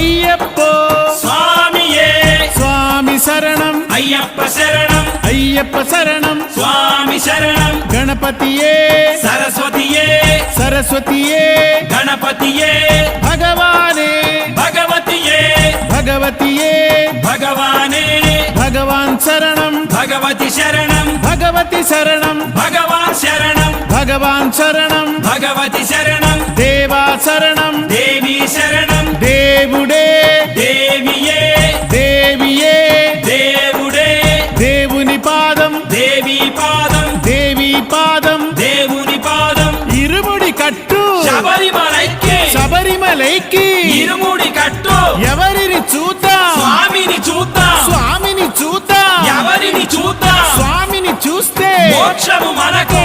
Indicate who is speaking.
Speaker 1: అయ్యప్పో
Speaker 2: స్వామియే
Speaker 1: స్వామి శరణం
Speaker 2: అయ్యప్ప శరణం
Speaker 1: అయ్యప్ప శరణం
Speaker 2: స్వామి శరణం
Speaker 1: గణపతియే
Speaker 2: సరస్వతియే
Speaker 1: సరస్వతియే
Speaker 2: గణపతియే
Speaker 1: భగవానే
Speaker 2: భగవతియే
Speaker 1: భగవతియే
Speaker 2: భగవానే
Speaker 1: భగవాన్ శరణం
Speaker 2: భగవతి శరణం
Speaker 1: భగవతి శరణం
Speaker 2: భగవాన్ శరణం
Speaker 1: భగవాన్ శరణం
Speaker 2: భగవతి శరణం
Speaker 1: దేవా శరణం
Speaker 2: దేవి శరణం
Speaker 1: దేవుడే
Speaker 2: దేవియే
Speaker 1: దేవియే
Speaker 2: దేవుడే
Speaker 1: దేవుని పాదం
Speaker 2: దేవి పాదం
Speaker 1: దేవి పాదం
Speaker 2: దేవుని పాదం
Speaker 1: ఇరుముడి కట్టు
Speaker 2: శబరిమలైకి
Speaker 1: శబరిమలైకి
Speaker 2: ఇరుముడి కట్టు
Speaker 1: ఎవరిని చూద్దాం
Speaker 2: స్వామిని చూద్దాం
Speaker 1: స్వామిని చూద్దాం
Speaker 2: ఎవరిని చూద్దాం
Speaker 1: స్వామిని చూస్తే
Speaker 2: మోక్షము మనకు